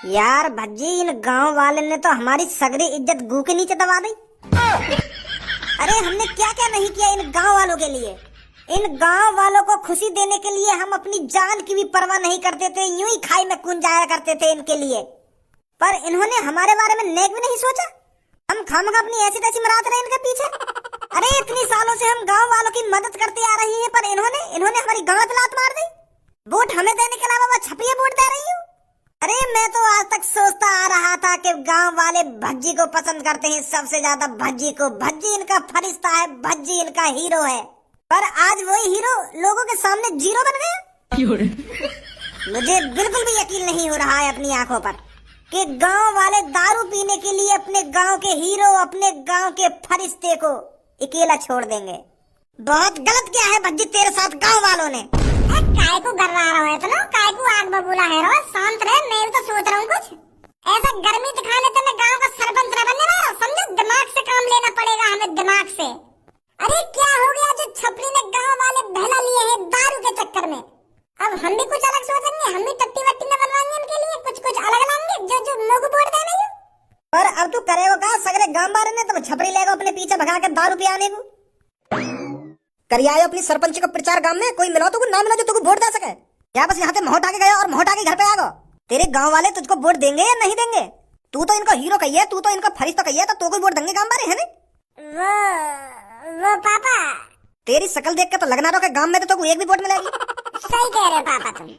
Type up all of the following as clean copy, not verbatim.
यार भज्जी, इन गांव वाले ने तो हमारी सगरी इज्जत गू के नीचे दबा दी। अरे हमने क्या क्या नहीं किया इन गांव वालों के लिए। इन गांव वालों को खुशी देने के लिए हम अपनी जान की भी परवाह नहीं करते थे, यूं ही खाई में कूद जाया करते थे इनके लिए। पर इन्होंने हमारे बारे में नेक भी नहीं सोचा। हम खामखा अपनी ऐसी तैसी मराते रहे इनके पीछे। अरे इतनी सालों से हम गांव वालों की मदद करते आ रही हैं, पर इन्होंने हमारी गांव पे लात मार दी। वोट हमें देने के अलावा वो छपिए वोट दे रही हूँ। अरे मैं तो आज तक सोचता आ रहा था कि गांव वाले भज्जी को पसंद करते हैं सबसे ज्यादा, भज्जी को। भज्जी इनका फरिश्ता है, भज्जी इनका हीरो है। पर आज वही हीरो लोगों के सामने जीरो बन गया। मुझे बिल्कुल भी यकीन नहीं हो रहा है अपनी आंखों पर कि गांव वाले दारू पीने के लिए अपने गांव के हीरो, अपने गांव के फरिश्ते को अकेला छोड़ देंगे। बहुत गलत किया है भज्जी तेरे साथ गांव वालों ने। काय को गर्रा रहा है इतना, काय को आग बबूला है रो, शांत रहे। मैं भी तो सोच रहा हूँ कुछ ऐसा गर्मी दिखाने तो मैं गांव का सरपंच न बनने वाला, समझो। दिमाग से काम लेना पड़ेगा हमें, दिमाग से। अरे क्या हो गया जो छपरी ने गांव वाले बहला लिए हैं दारू के चक्कर में। अब हम भी कुछ अलग सोचेंगे, हम भी टट्टी वट्टी न बनवाएंगे उनके लिए, कुछ कुछ अलग लाएंगे जो लोग वोट देने। पर अब तू करेगा क्या? सगरे गांव वाले ने तो छपरी लेगा अपने पीछे भगा के दारू पियाने को। करिए आयो अपनी सरपंच का प्रचार गांव में, कोई मिला तो ना मिला जो तुझको वोट दे सके। क्या बस यहाँ पे मोहट आके गया और मोहट आके घर पे आ गो? तेरे गांव वाले तुझको वोट देंगे या नहीं देंगे? तू तो इनका हीरो कहिए, तू तो इनका फरिश्ता कहिए, तो कोई वोट देंगे गांव वाले, है नहीं? वो पापा, तेरी शक्ल देख के तो लगना रहा कि गांव में तो एक भी वोट मिलेगी। सही कह रहे पापा तुम।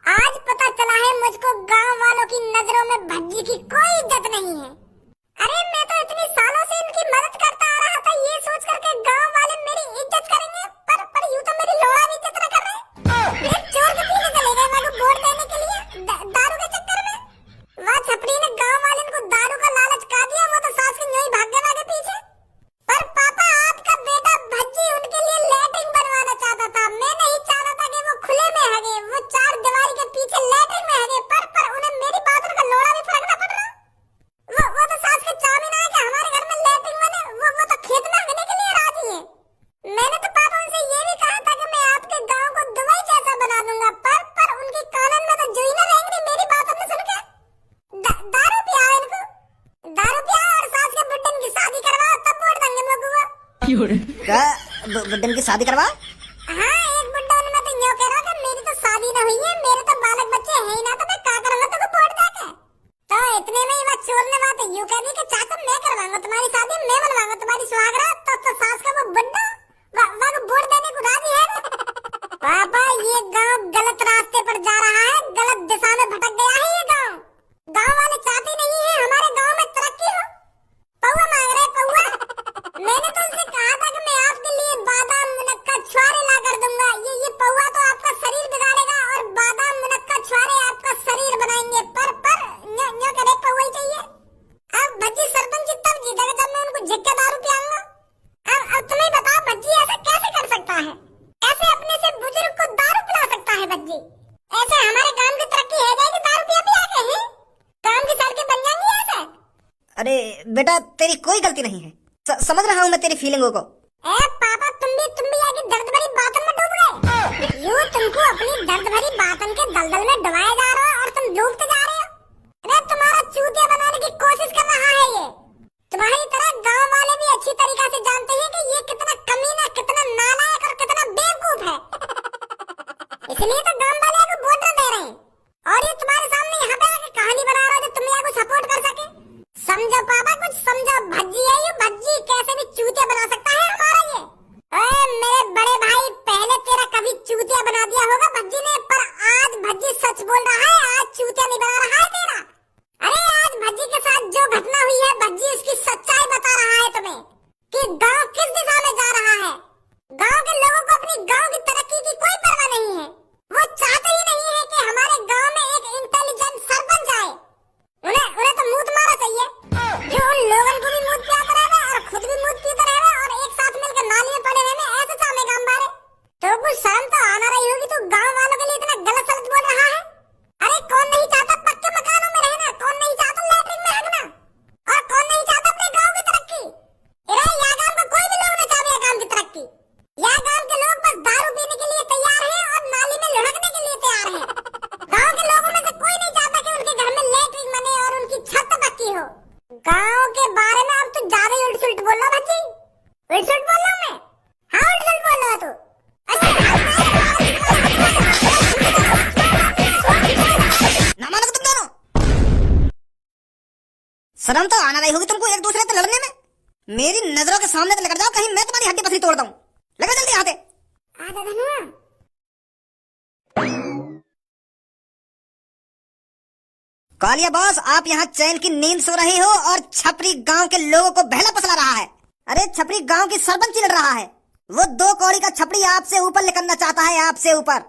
आज पता चला है मुझको गांव वालों की नजरों में भज्जी की कोई इज्जत नहीं है। अरे मैं तो इतनी सालों से इनकी मदद करता आ रहा था, ये सोच करके गांव वाले मेरी इज्जत करेंगे, पर यूं तो मेरी लोड़ा भी इज्जत न कर रहे। एक चोर के पीछे चले गए मेरे को वोट देने के लिए दारू के चक्कर में। वह छपरी ने गांव वाले को दारू का लालच का दिया, वो तो सास के यूं ही भाग गए पीछे। पर पापा आपका बेटा भज्जी उनके लिए लैट्रिन बनवाना चाहता था। मैं नहीं चाहता था कि वो खुले में हगे, वो चार दीवारी के पीछे लैट्रिन में हगे। पर उन्हें मेरी बातों का लोड़ा भी फर्क न पड़ रहा। वो तो सास के चामीन है कि हमारे घर में लैट्रिन बने, वो तो खेत में हगने के लिए राजी है। मैंने तो पापा उनसे ये भी कहा था कि मैं आपके गांव को दुबई जैसा बना दूंगा, पर उनके कानन में तो जुई न रहेंगे मेरी बात न सुन के। दारू पिया इनको, दारू पिया और सास के बुड्ढन की शादी करवाओ, तब वोट देंगे लोगों। क्या बुड्ढन की शादी करवा? हाँ, एक बुड्ढा ने तो यूं कह रहा कि मेरी तो शादी न हुई है, मेरे तो बालक बच्चे हैं ही ना, तो मैं क्या करूंगा तुमको वोट देके। तो इतने में ही वह चोर ने बात यूं कह दी कि चाचा मैं करवाऊंगा तुम्हारी शादी, मैं बनवाऊंगा तुम्हारी सुहागरात। तो सास का वो बुड्ढा वह वोट देने को राजी है। पापा ये गांव गलत रास्ते पर जा रहा है, गलत दिशा में भटक गया है ये गांव। गांव वाले चाहते नहीं है हमारे गांव में तरक्की हो। पौवा मांग रहे पौवा। मैंने तो उनसे कहा था कि मैं आपके लिए बादाम मुनक्का छुआरे ला कर दूंगा। ये पौवा तो आपका शरीर बिगाड़ेगा और बादाम मुनक्का छुआरे आपका शरीर बनाएंगे। पर न्यों करे पौवा ही चाहिए। अब भज्जी सरपंच तब जीतेगा जब मैं उनको झिक्के दारू पियाऊंगा। अब तुम्हें बताओ भज्जी ऐसा कैसे कर सकता है? ऐसे अपने से बुजुर्ग को दारू पिला सकता है भज्जी? ऐसे हमारे गांव की तरक्की है जाएगी दारू पिया पिया के? हैं गांव की सड़कें बन जाएंगी ऐसे? अरे बेटा तेरी कोई गलती नहीं है, समझ रहा हूँ मैं तेरी फीलिंगों को। पापा तुम भी आगे दर्द भरी बातों में डूब गए। यूं तुमको अपनी दर्द भरी बातों के दलदल में डुबाया जा रहा है और तुम डूबते जा रहे हो। अरे तुम्हारा चूतिया बनाने की कोशिश कर रहा है ये। तुम्हारी तरह गांव वाले भी अच्छी तरीके से जानते हैं कि ये कितना कमीना, कितना नालायक और कितना बेवकूफ है। इसलिए तो गांव वाले को वोट न दे रहे हैं और ये तुम्हारे सामने यहाँ पे आके कहानी बना रहा है जो तुम को सपोर्ट कर सके। समझो पापा, कुछ समझो। भज्जी है ये, भज्जी कैसे भी चूतिया बना सकता है हमारा ये। मेरे बड़े भाई, पहले तेरा कभी चूतिया बना दिया होगा भज्जी ने, पर आज भज्जी सच बोल रहा है, आज चूतिया नहीं बना रहा है तेरा। अरे आज भज्जी के साथ जो घटना हुई है, भज्जी उसकी सच्चाई बता रहा है तुम्हें कि गांव किस दिशा में जा रहा है। गांव के लोगों को अपनी गांव की तरक्की की कोई परवाह नहीं है। वो चाहते ही नहीं है कि हमारे गांव में एक इंटेलिजेंट सरपंच आए। उन्हें तो मूत मारा चाहिए, जो उन लोगों को भी मूत पियाता रहे और खुद भी मूत पीता रहे और एक साथ मिलकर नाली में पड़े रहे। ऐसे चाहे गांव बारे तो कुछ शर्म तो आना रही होगी। तू गांव वालों के लिए इतना गलत सलत बोल रहा है। अरे कौन नहीं चाहता पक्के मकानों में रहना, कौन नहीं चाहता लैट्रिन में हगना, और कौन नहीं चाहता अपने गांव की तरक्की। अरे यहाँ गांव का कोई भी लोग न चाहे गांव की तरक्की। यहाँ गांव के लोग बस दारू पीने के लिए तैयार है और नाली में लुढ़कने के लिए तैयार है। गांव के लोगों में से कोई नहीं चाहता शर्म तो आना नहीं होगी तुमको एक दूसरे से लड़ने में। मेरी नजरों के सामने से निकल जाओ, कहीं मैं तुम्हारी हड्डी पसली तोड़ दूं। लगा जल्दी आते। आजा धनुआ। कालिया बॉस, आप यहाँ चैन की नींद सो रही हो और छपरी गांव के लोगों को बहला फुसला रहा है। अरे छपरी गांव की सरपंच लड़ रहा है। वो 2 कौड़ी का छपरी आपसे ऊपर निकलना चाहता है, आपसे ऊपर,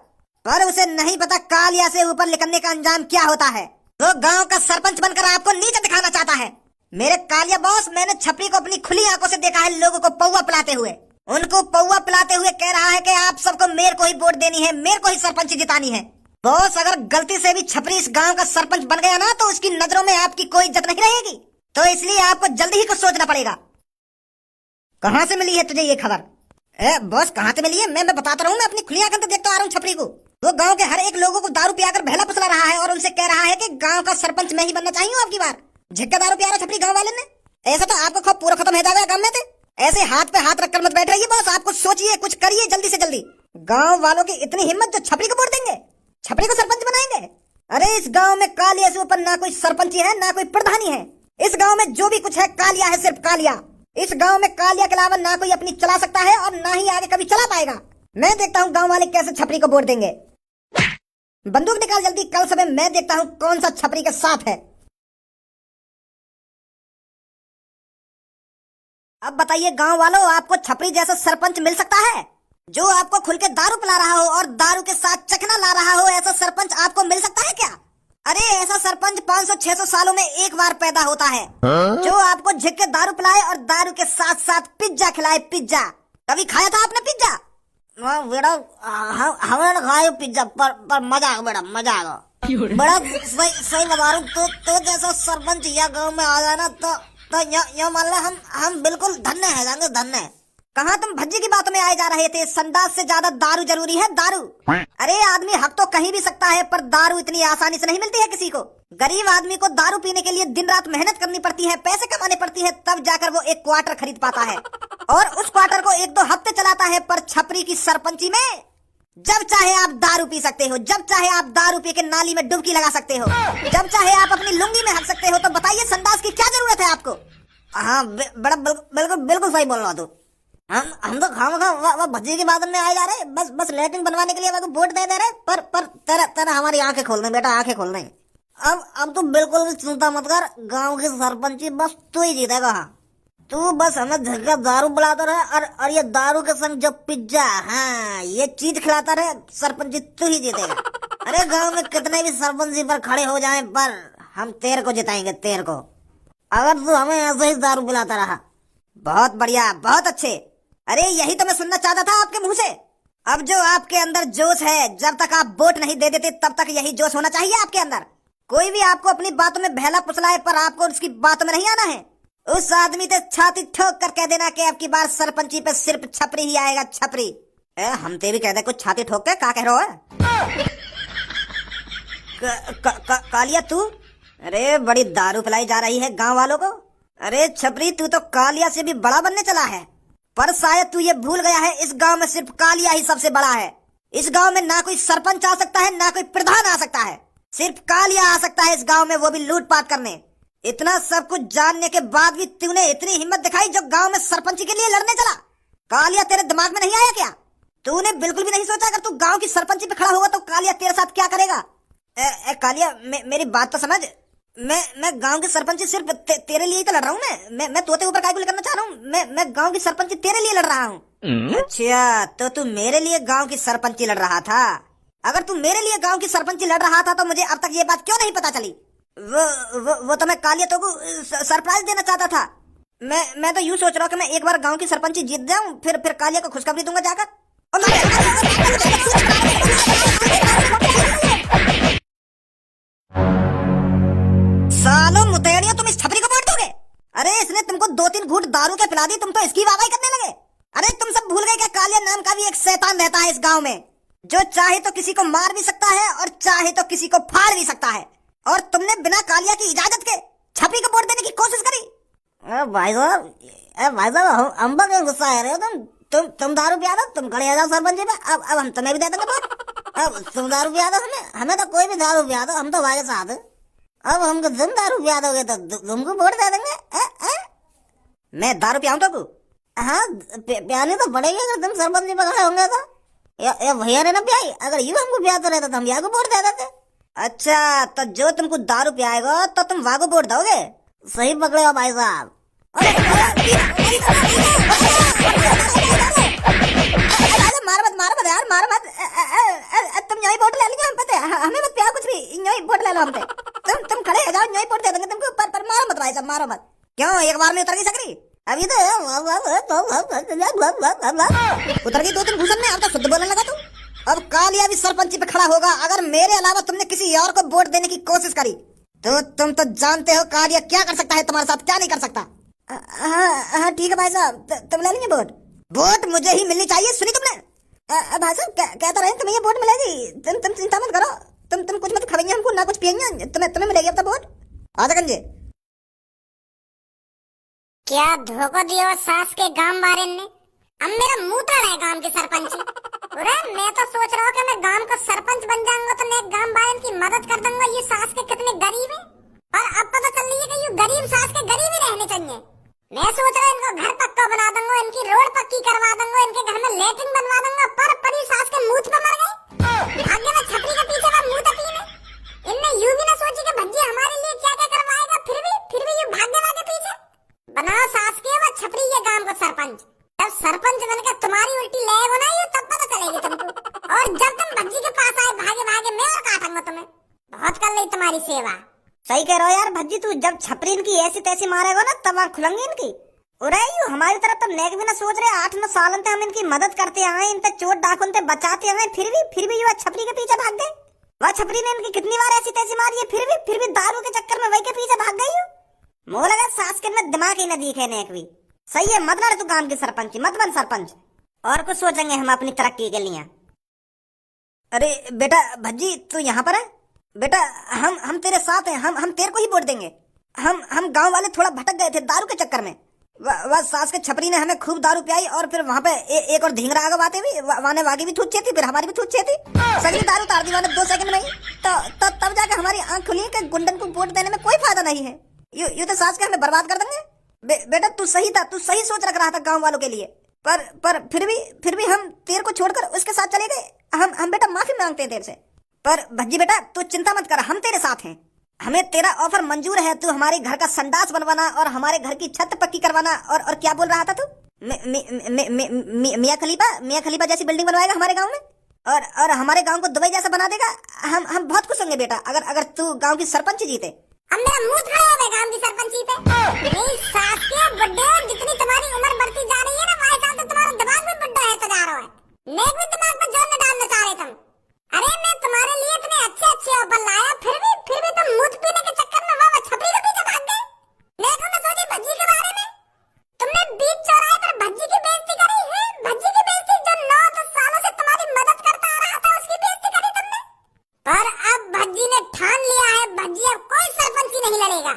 पर उसे नहीं पता कालिया से ऊपर निकलने का अंजाम क्या होता है। वो गांव का सरपंच बनकर आपको नीचे दिखाना चाहता है। मेरे कालिया बॉस, मैंने छपरी को अपनी खुली आंखों से देखा है लोगों को पौवा पिलाते हुए। उनको पौवा पिलाते हुए कह रहा है कि आप सबको मेरे को ही वोट देनी है, मेरे को ही सरपंच जितानी है। बॉस, अगर गलती से भी छपरी इस गांव का सरपंच बन गया ना तो उसकी नजरों में आपकी कोई इज्जत नहीं रहेगी। तो इसलिए आपको जल्दी ही कुछ सोचना पड़ेगा। कहाँ से मिली है तुझे ये खबर? बॉस, कहाँ से मिली है? मैं बताता रहूँ, मैं अपनी खुली आंखों से देखता आ रहा हूँ छपरी को। वो गांव के हर एक लोगों को दारू पियाकर बहला फुसला रहा है और उनसे कह रहा है कि गांव का सरपंच मैं ही बनना चाहिए आपकी बार। झिक्का दारू पिया रहा छपरी गांव वाले ने। ऐसा तो आपको खौफ पूरा खत्म हो जाएगा गांव में से। ऐसे हाथ पे हाथ रखकर मत बैठ रहिए बॉस, आपको सोचिए, कुछ करिए जल्दी से जल्दी। गांव वालों की इतनी हिम्मत जो छपरी को वोट देंगे, छपरी को सरपंच बनाएंगे। अरे इस गांव में कालिया से ऊपर ना कोई सरपंच है ना कोई प्रधानी है। इस गांव में जो भी कुछ है कालिया है, सिर्फ कालिया। इस गांव में कालिया के अलावा ना कोई अपनी चला सकता है और ना ही आगे कभी चला पाएगा। मैं देखता हूँ गांव वाले कैसे छपरी को वोट देंगे। बंदूक निकाल जल्दी, कल सुबह मैं देखता हूँ कौन सा छपरी के साथ है। अब बताइए गांव वालों, आपको छपरी जैसा सरपंच मिल सकता है जो आपको खुल के दारू पिला रहा हो और दारू के साथ चखना ला रहा हो? ऐसा सरपंच आपको मिल सकता है क्या? अरे ऐसा सरपंच 500-600 सालों में एक बार पैदा होता है, जो आपको झिक के दारू पिलाए और दारू के साथ साथ पिज्जा खिलाए। पिज्जा कभी खाया था आपने पिज्जा? बेटा हमने खाया पिज्जा, पर मजा आ बेटा, मजा आ गया। बड़ा सही बता रहा हूँ, तो जैसा सरपंच यह गाँव में आ जाए ना तो यो मान लो हम बिल्कुल धन्य है, जाने धन्य है। कहाँ तुम भज्जी की बातों में आए जा रहे थे? संडास से ज्यादा दारू जरूरी है, दारू। अरे आदमी हक तो कहीं भी सकता है, पर दारू इतनी आसानी से नहीं मिलती है किसी को। गरीब आदमी को दारू पीने के लिए दिन रात मेहनत करनी पड़ती है, पैसे कमाने पड़ती है, तब जाकर वो एक क्वार्टर खरीद पाता है और उस क्वार्टर को 1-2 हफ्ते चलाता है। पर छपरी की सरपंची में जब चाहे आप दारू पी सकते हो, जब चाहे आप दारू पी के नाली में डुबकी लगा सकते हो, जब चाहे आप अपनी लुंगी में हक सकते हो। तो बताइए संडास की क्या जरूरत है आपको? हाँ बड़ा बिल्कुल सही बोल रहा तू। हम तो खाम भज्जी की बात में आए जा रहे, बस लैट्रिन बनवाने के लिए वोट दे रहे, पर तेरा हमारी आंखें खोल दें बेटा, आंखें खोल दें। अब तू बिल्कुल भी चिंता मत कर, गांव की सरपंची बस तू ही जीतेगा। तू बस हमें झटका दारू बुलाता रहे और ये दारू के संग जो पिज्जा, हाँ ये चीज खिलाता रहे, सरपंची तू ही जीतेगा। अरे गांव में कितने भी सरपंची पर खड़े हो जाएं, पर हम तेरे को जिताएंगे, तेरे को, अगर तू हमें ऐसे ही दारू पिलाता रहा। बहुत बढ़िया, बहुत अच्छे। अरे यही तो मैं सुनना चाहता था आपके मुंह से। अब जो आपके अंदर जोश है, जब तक आप वोट नहीं दे देते तब तक यही जोश होना चाहिए आपके अंदर। कोई भी आपको अपनी बातों में बहला फुसलाए, पर आपको उसकी बातों में नहीं आना है। उस आदमी से छाती ठोक कर कह देना कि अब की बार सरपंची पे सिर्फ छपरी ही आएगा, छपरी। हम ते भी कह दे कुछ छाती ठोक के, क्या कह रहा है? कालिया तू, अरे बड़ी दारू पिलाई जा रही है गांव वालों को। अरे छपरी, तू तो कालिया से भी बड़ा बनने चला है, पर शायद तू ये भूल गया है इस गांव में सिर्फ कालिया ही सबसे बड़ा है। इस गांव में ना कोई सरपंच आ सकता है, ना कोई प्रधान आ सकता है, सिर्फ कालिया आ सकता है इस गांव में, वो भी लूटपाट करने। इतना सब कुछ जानने के बाद भी तूने इतनी हिम्मत दिखाई जो गांव में सरपंच के लिए लड़ने चला। कालिया तेरे दिमाग में नहीं आया क्या? तूने बिल्कुल भी नहीं सोचा अगर तू गांव की सरपंची पे खड़ा होगा तो कालिया तेरे साथ क्या करेगा? कालिया मेरी बात तो समझ। मैं गांव की सरपंची सिर्फ तेरे लिए ही तो लड़ रहा हूँ। मैं तोते ऊपर काहे करना चाह रहा हूँ। मैं गांव की सरपंची तेरे लिए लड़ रहा हूँ। अच्छा, तो तू मेरे लिए गांव की सरपंची लड़ रहा था? अगर तू मेरे लिए गांव की सरपंची लड़ रहा था तो मुझे अब तक ये बात क्यों नहीं पता चली? वो तो मैं कालिया तो को सरप्राइज देना चाहता था। मैं तो यूँ सोच रहा हूँ कि मैं एक बार गांव की सरपंची जीत जाऊँ, फिर कालिया को खुशखबरी दूंगा जाकर। सालों मुतेड़िया, तुम इस छपरी को वोट दोगे? अरे इसने तुमको 2-3 घूंट दारू के पिला दी, तुम तो इसकी वाहवाही करने लगे। अरे तुम सब भूल गए क्या कालिया नाम का भी एक शैतान रहता है इस गांव में, जो चाहे तो किसी को मार भी सकता है और चाहे तो किसी को फाड़ भी सकता है। और तुमने बिना कालिया की इजाजत के छपरी को वोट देने की कोशिश करी। भाई साहब हम क्यों गुस्सा आ रहे हो? तुम दारू पिया दो, तुम खड़े आ जाओ सरपंच पे। अब हम तुम्हें भी दे देंगे वोट। अब तुम दारू पिया दो, हमें तो कोई भी दारू पिया दो, हम तो भाई साथ। अब हमको तुम दारू पिया दोगे तो तुमको वोट दे देंगे। मैं दारू पियाऊं तो हाँ पियानी तो पड़ेगी अगर तुम सरपंच जी पकड़े होंगे तो। या भैया ने ना पियाई, अगर यू हमको पियाते रहे तो हम या को वोट दे देते। अच्छा तो जो तुमको दारू पियाएगा तो तुम वहां को वोट दोगे। सही पकड़े हो भाई साहब। मारो मत यार, मारो मत। तुम यही वोट ले लीजिए, हम पता है हमें मत पिया कुछ भी, यही वोट ले लो हमसे। तुम खड़े हो जाओ, यही वोट दे देंगे तुमको, पर मारो मत भाई साहब, मारो मत। क्यों एक बार में उतर गई सकरी? अभी तो उतर गई 2 दिन घुसन में, अब तो शुद्ध बोलने लगा तू। अब कालिया भी सरपंची पे खड़ा होगा अगर मेरे अलावा तुमने किसी और को वोट देने की कोशिश करी तो तुम तो जानते हो कालिया क्या कर सकता है तुम्हारे साथ, क्या नहीं कर सकता। हाँ ठीक है भाई साहब, तुम ले लीजिए वोट। वोट मुझे ही मिलनी चाहिए, सुनी तुमने? भाई साहब कहता रहे तुम्हें ये वोट मिलेगी, तुम चिंता मत करो। तुम कुछ मत खाएंगे हमको ना कुछ पियेंगे, तुम्हें मिलेगी अब तो वोट। आजा गंजे क्या धोखा दिया सास के गांव वाले ने। अब मेरा मुंह तोड़ा है गांव के सरपंच। अरे मैं तो सोच रहा हूँ कि मैं गांव का सरपंच बन जाऊंगा तो मैं गांव वाले की मदद कर दूंगा। ये सास के कितने गरीब हैं, और अब पता चल रही है कि ये गरीब सास के गरीब ही रहने चाहिए। मैं सोच रहा हूँ इनको घर पक्का बना दूंगा, इनकी रोड पक्की करवा दूंगा, इनके घर में लेटरिन बनवा दूंगा। पर परी सास के मुंह पे मर गई। आगे में छपरी के पीछे मुंह तकी में। इनने यूं भी ना सोची कि भज्जी हमारे लिए क्या क्या करवाएगा, फिर भी ये भाग के पीछे बनाओ सास के व छपरी ये गांव का सरपंच। जब सरपंच बनकर तुम्हारी उल्टी लय बनाई तब पता चलेगी तुमको। और जब तुम भज्जी के पास आए भागे भागे मैं और काटूंगा तुम्हें। बहुत कर ली तुम्हारी सेवा। सही कह रहे हो यार भज्जी, तू जब छपरी इनकी ऐसी तैसी मारेगा ना तब आँख खुलेंगी इनकी। उरे यू हमारी तरफ तो नेक भी ना सोच रहे। 8-9 साल से हम इनकी मदद करते आए, इन पे चोट डाकुन से बचाते आए, फिर भी ये छपरी के पीछे भाग गए। वह छपरी ने इनकी कितनी बार ऐसी तैसी मारी है, फिर भी दारू के चक्कर में वही के पीछे भाग गई। मोह लगा सास के में दिमाग ही न दिखे नेक भी। सही है, मत लड़ तू गांव की सरपंच, मत बन सरपंच। और कुछ सोचेंगे हम अपनी तरक्की के लिए। अरे बेटा भज्जी तू यहाँ पर है बेटा, हम तेरे साथ हैं, हम तेरे को ही वोट देंगे। हम गांव वाले थोड़ा भटक गए थे दारू के चक्कर में। वह सास के छपरी ने हमें खूब दारू पियाई और फिर वहाँ पे एक और ढींगरा आगे बातें भी वागी भी थूचे थी, फिर हमारी भी थूचे थी। सगली दारू तार दी 2 सेकंड में ही। तो तब जाके हमारी आंख खुली कि गुंडन को वोट देने में कोई फायदा नहीं है। ये तो सास के हमें बर्बाद कर देंगे। बेटा तू सही था, तू सही सोच रख रहा था गांव वालों के लिए। पर फिर भी हम तेरे को छोड़कर उसके साथ चले गए। हम बेटा माफी मांगते हैं तेरे से। पर भज्जी बेटा तू चिंता मत कर, हम तेरे साथ हैं। हमें तेरा ऑफर मंजूर है। तू हमारे घर का संडास बनवाना और हमारे घर की छत पक्की करवाना और क्या बोल रहा था तू? मियां खलीफा जैसी बिल्डिंग बनवाएगा हमारे गांव में और हमारे गांव को दुबई जैसा बना देगा। हम बहुत खुश होंगे बेटा अगर तू गांव की सरपंच जीते। अब मेरा मुंह खड़ा हो गया गांव की सरपंची पे। मेरी सास के बुड्ढे, जितनी तुम्हारी उम्र बढ़ती जा रही है ना वही साल तो तुम्हारा दिमाग भी बुड्ढा है तो जा रहा है। नेक भी दिमाग में जोर न डालना चाह रहे तुम। अरे मैं तुम्हारे लिए इतने अच्छे ऑफर लाया, फिर भी तुम मूत पीने के चक्कर में वहाँ छपरी के पीछे भाग गए। नेक ने सोची भज्जी के बारे में। तुमने बीच चौराहे पर भज्जी की बेइज्जती करी है। भज्जी की बेइज्जती जो 9-10 सालों से तुम्हारी मदद करता आ रहा था उसकी बेइज्जती करी तुमने। पर अब भज्जी ने ठान लिया है, भज्जी अब कोई सरपंची नहीं लड़ेगा।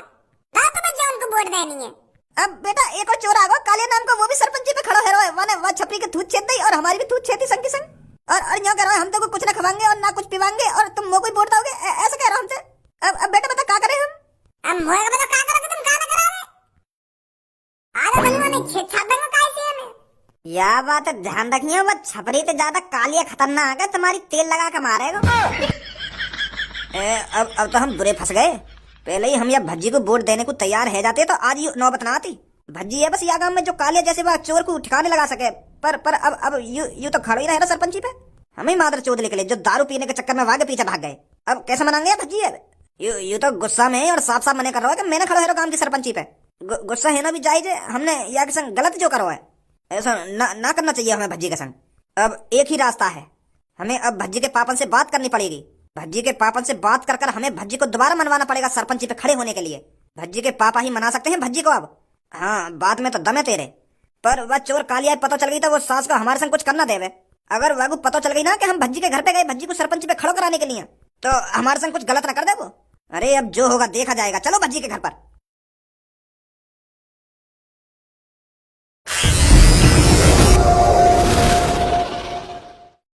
रात में जो उनको वोट देनी है। अब बेटा एक और चोर आ गया काले नाम का, वो भी सरपंची पे खड़ा है। वह छपरी के थूत छेद और हमारी भी थूत छेदी संग की संग। और यहाँ कह रहा है हम तो कुछ ना खवाएंगे और ना कुछ पिवाएंगे और तुम मोह कोई वोट दोगे, ऐसा कह रहा हमसे। अब बेटा बता क्या करें हम? अब मोह का बता क्या करोगे तुम, क्या ना करोगे? आधा बनवा ने छेद छाप देंगे कैसे हमें। या बात है, ध्यान रखिए वो छपरी से ज्यादा कालिया खतरनाक है, तुम्हारी तेल लगा के मारेगा। अब तो हम बुरे फंस गए। पहले ही हम या भज्जी को वोट देने को तैयार है जाते तो आज ये नौबत ना आती। भज्जी है बस या गांव में जो कालिया जैसे वह चोर को ठिकाने लगा सके। पर अब यू तो खड़ा ही रहे ना सरपंची पे। हमें मादर चोद निकले जो दारू पीने के चक्कर में वागे पीछे भाग गए। अब कैसे मनाएंगे भज्जी है? यू तो गुस्सा में और साफ मना कर रहा है कि मैंने खड़ा है गांव की सरपंची पे। गुस्सा है ना भी जायज है, हमने या के संग गलत जो करो है ऐसा ना करना चाहिए हमें भज्जी के संग। अब एक ही रास्ता है, हमें अब भज्जी के पापन से बात करनी पड़ेगी। भज्जी के पापन से बात कर हमें भज्जी को दोबारा मनवाना पड़ेगा सरपंची पे खड़े होने के लिए। भज्जी के पापा ही मना सकते हैं भज्जी को अब। हाँ बात में तो दम है तेरे। पर वह चोर कालिया पता चल गई तो वो सास को हमारे संग कुछ करना देवे। अगर वह पता चल गई ना कि हम भज्जी के घर पे गए भज्जी को सरपंच पे खड़ा कराने के लिए तो हमारे संग कुछ गलत ना कर दे वो। अरे अब जो होगा देखा जाएगा, चलो भज्जी के घर पर।